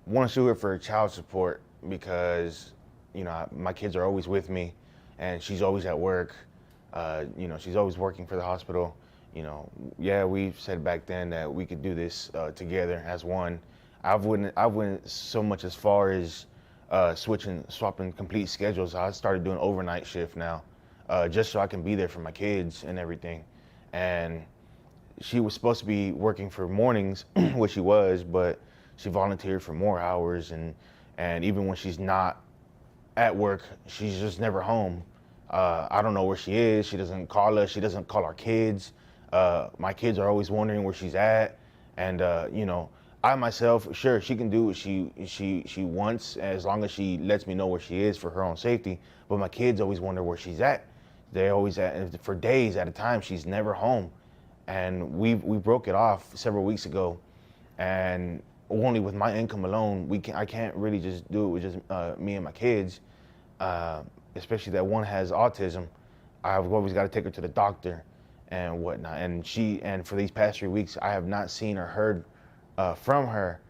want to sue her for child support because, my kids are always with me, and she's always at work. She's always working for the hospital. Yeah, we said back then that we could do this together as one. I wouldn't so much as far as swapping complete schedules. I started doing overnight shift now, just so I can be there for my kids and everything. And she was supposed to be working for mornings, which she was, but she volunteered for more hours, and even when she's not at work, she's just never home. I don't know where she is. She doesn't call us. She doesn't call our kids. My kids are always wondering where she's at, and I myself, sure, she can do what she wants as long as she lets me know where she is for her own safety. But my kids always wonder where she's at. They always for days at a time. She's never home, and we broke it off several weeks ago, and only with my income alone, I can't really just do it with just me and my kids, especially that one has autism. I've always got to take her to the doctor and whatnot. And for these past 3 weeks, I have not seen or heard from her,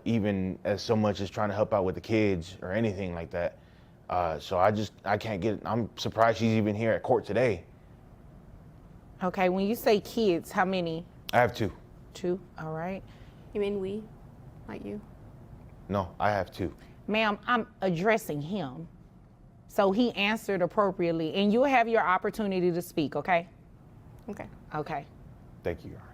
even as so much as trying to help out with the kids or anything like that. So I can't get. I'm surprised she's even here at court today. Okay, when you say kids, how many? I have two. Two, all right. You mean we, not you? No, I have two. Ma'am, I'm addressing him. So he answered appropriately, and you'll have your opportunity to speak, okay? Okay. Okay. Thank you, Your Honor.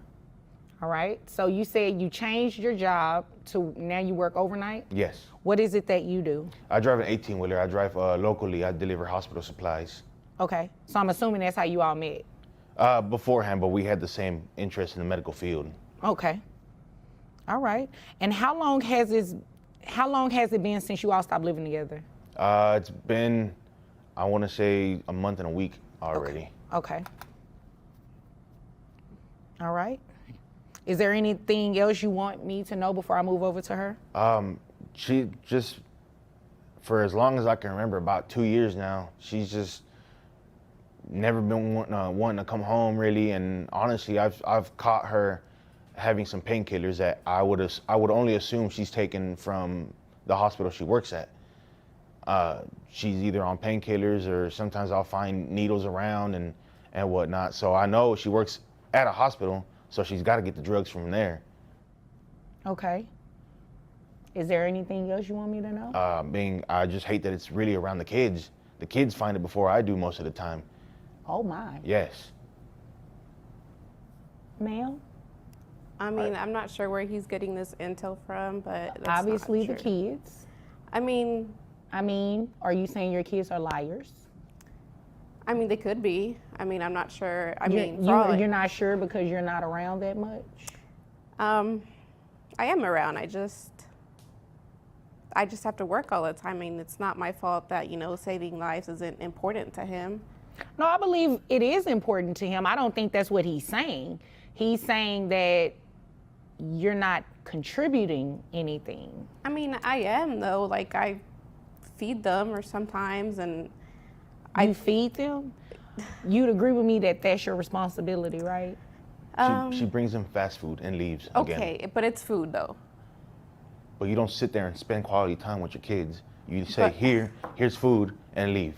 All right, so you said you changed your job to now you work overnight? Yes. What is it that you do? I drive an 18-wheeler. I drive locally. I deliver hospital supplies. Okay, so I'm assuming that's how you all met? Beforehand, but we had the same interest in the medical field. Okay. All right, and how long has it been since you all stopped living together? It's been, I want to say, a month and a week already. Okay. All right. Is there anything else you want me to know before I move over to her? She just, for as long as I can remember, about 2 years now, she's just never been wanting to come home really. And honestly, I've caught her having some painkillers that I would only assume she's taken from the hospital she works at. She's either on painkillers or sometimes I'll find needles around and whatnot. So I know she works at a hospital, so she's got to get the drugs from there. Okay. Is there anything else you want me to know? I just hate that it's really around the kids. The kids find it before I do most of the time. Oh my. Yes. Ma'am? I mean, I'm not sure where he's getting this intel from, but that's Obviously not the true. kids. I mean, are you saying your kids are liars? I mean, they could be. I mean, I'm not sure. You're not sure because you're not around that much? I am around. I just have to work all the time. I mean, it's not my fault that, saving lives isn't important to him. No, I believe it is important to him. I don't think that's what he's saying. He's saying that you're not contributing anything. I mean, I am, though. Like, I feed them or sometimes, and You feed them? You'd agree with me that that's your responsibility, right? She brings them fast food and leaves okay, again. but it's food, though. But you don't sit there and spend quality time with your kids. You say, here's food, and leave.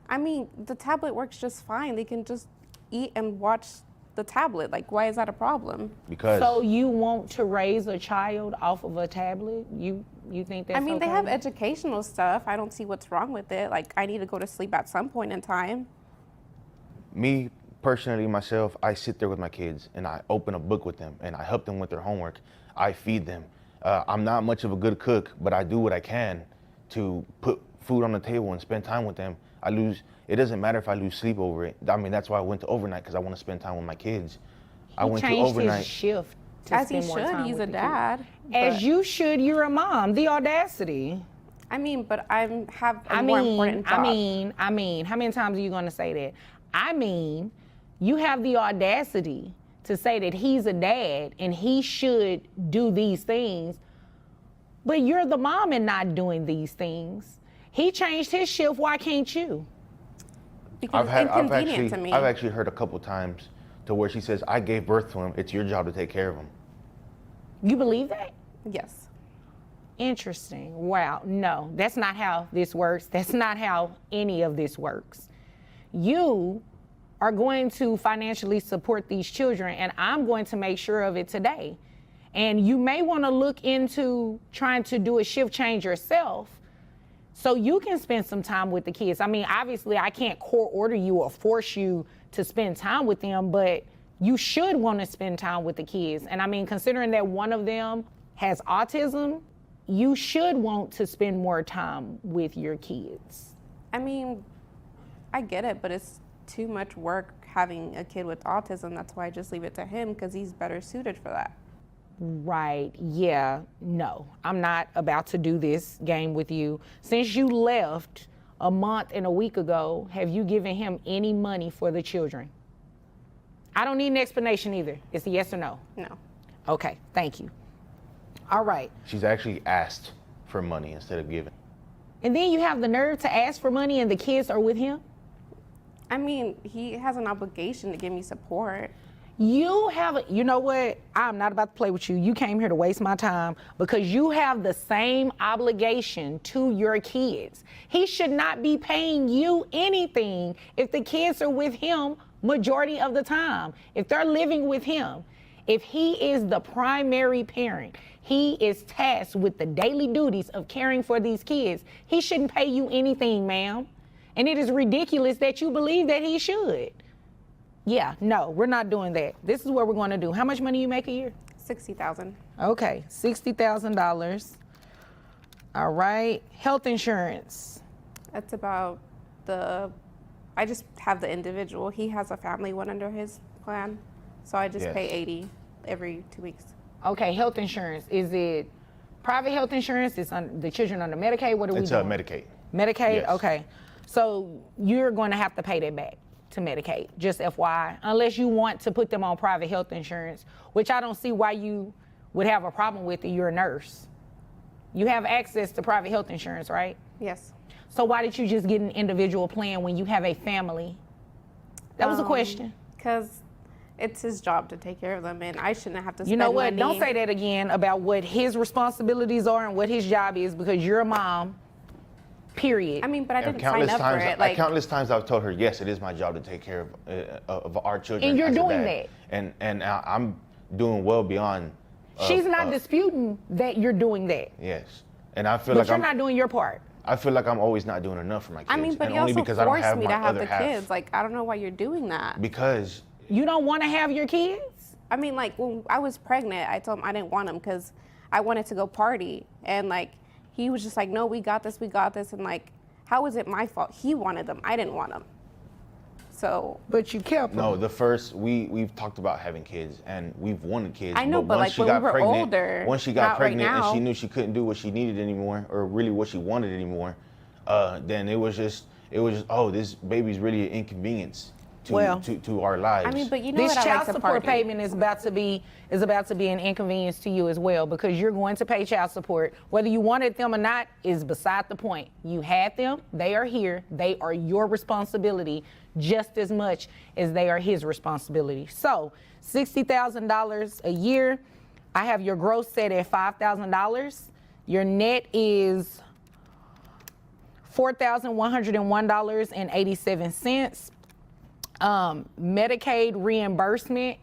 I mean, the tablet works just fine. They can just eat and watch the tablet. Like, why is that a problem? Because So you want to raise a child off of a tablet? You think that's I mean, okay? they have educational stuff. I don't see what's wrong with it. Like, I need to go to sleep at some point in time. me, personally, myself, I sit there with my kids, and I open a book with them, and I help them with their homework. I feed them. I'm not much of a good cook, but I do what I can to put food on the table and spend time with them. It doesn't matter if I lose sleep over it. I mean, that's why I went to overnight, because I want to spend time with my kids. I went to overnight. His shift to As he spend more should. time He's with a the dad. kids. As you should. You're a mom. The audacity. I mean, but I have a more important job. I mean, how many times are you going to say that? I mean, you have the audacity to say that he's a dad and he should do these things, but you're the mom and not doing these things. He changed his shift. Why can't you? Because it's inconvenient to me. I've actually heard a couple times to where she says, I gave birth to him. It's your job to take care of him. You believe that? Yes. Interesting. Wow. No, that's not how this works. That's not how any of this works. You are going to financially support these children, and I'm going to make sure of it today. And you may want to look into trying to do a shift change yourself so you can spend some time with the kids. I mean, obviously, I can't court order you or force you to spend time with them, but you should want to spend time with the kids. And I mean, considering that one of them has autism, you should want to spend more time with your kids. I mean, I get it, but it's too much work having a kid with autism. That's why I just leave it to him, because he's better suited for that. Right, yeah, no, I'm not about to do this game with you. Since you left a month and a week ago, have you given him any money for the children? I don't need an explanation either. It's a yes or no. No. Okay, thank you. All right. She's actually asked for money instead of giving. And then you have the nerve to ask for money and the kids are with him? I mean, he has an obligation to give me support. You know what? I'm not about to play with you. You came here to waste my time because you have the same obligation to your kids. He should not be paying you anything if the kids are with him majority of the time. If they're living with him, if he is the primary parent, he is tasked with the daily duties of caring for these kids. He shouldn't pay you anything, ma'am. And it is ridiculous that you believe that he should. Yeah, no, we're not doing that. This is what we're going to do. How much money you make a year? $60,000. Okay, $60,000. All right. Health insurance. That's about I just have the individual. He has a family one under his plan. So I just pay $80 every 2 weeks. Okay, health insurance. Is it private health insurance? Is the children under Medicaid? What are we doing? It's Medicaid. Medicaid? Yes. Okay. So you're going to have to pay that back to Medicaid, just FYI, unless you want to put them on private health insurance, which I don't see why you would have a problem with it. You're a nurse. You have access to private health insurance, right? Yes. So why did you just get an individual plan when you have a family? That was a question. Because it's his job to take care of them, and I shouldn't have to spend You know what? money. Don't say that again about what his responsibilities are and what his job is, because you're a mom, period. I mean, but I didn't sign up for it. Like, countless times I've told her, yes, it is my job to take care of our children. And you're as a doing dad. And I'm doing well beyond. She's not disputing that you're doing that. Yes, and I feel But like you're I'm not doing your part. I feel like I'm always not doing enough for my kids. I mean, but and you only also because I don't forced have me my to have other the half. kids. Like, I don't know why you're doing that. Because You don't want to have your kids? I mean, like, when I was pregnant, I told him I didn't want him because I wanted to go party. And, like, he was just like, no, we got this. And, like, how is it my fault? He wanted them. I didn't want them. So. But you kept them. no, we've talked about having kids and we've wanted kids. I know, but once like, she when we got were pregnant, older, once she got not right pregnant and now. she knew she couldn't do what she needed anymore, or really what she wanted anymore, then it was just, oh, this baby's really an inconvenience to our lives. I mean, but you know This what? I child like to support party. payment is about to be an inconvenience to you as well, because you're going to pay child support. Whether you wanted them or not is beside the point. You had them, they are here, they are your responsibility just as much as they are his responsibility. So $60,000 a year. I have your gross set at $5,000. Your net is $4,101.87. Medicaid reimbursement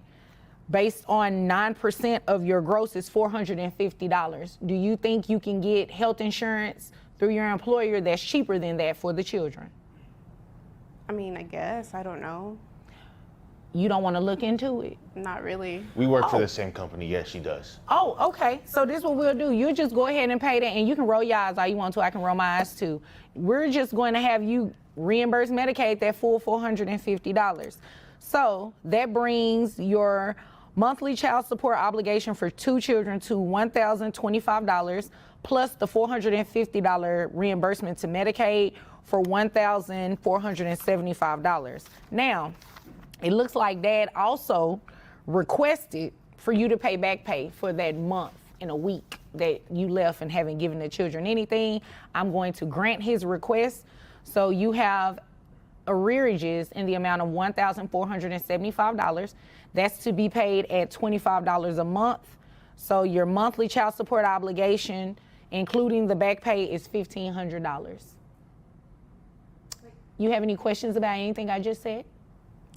based on 9% of your gross is $450. Do you think you can get health insurance through your employer that's cheaper than that for the children? I mean, I guess. I don't know. You don't want to look into it? Not really. we work for the same company. Yes, she does. Oh, okay. So this is what we'll do. You just go ahead and pay that, and you can roll your eyes all you want to. I can roll my eyes too. We're just going to have you reimburse Medicaid that full $450. So that brings your monthly child support obligation for 2 children to $1,025, plus the $450 reimbursement to Medicaid for $1,475. Now, it looks like Dad also requested for you to pay back pay for that month and a week that you left and haven't given the children anything. I'm going to grant his request. So you have arrearages in the amount of $1,475. That's to be paid at $25 a month. So your monthly child support obligation including the back pay, is $1,500. You have any questions about anything I just said?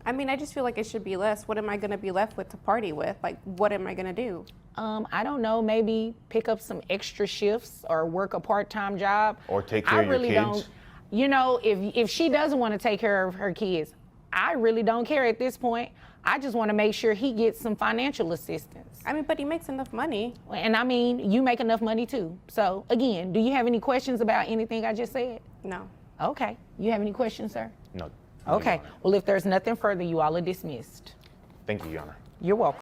I mean, I just feel like it should be less. What am I gonna be left with to party with? Like, what am I gonna do? I don't know, maybe pick up some extra shifts or work a part-time job. Or take care of your kids. Don't, you know, if she doesn't want to take care of her kids, I really don't care at this point. I just want to make sure he gets some financial assistance. I mean, but he makes enough money. And I mean, you make enough money too. So again, do you have any questions about anything I just said? No. Okay. You have any questions, sir? No. Okay. Well, if there's nothing further, you all are dismissed. Thank you, Your Honor. You're welcome.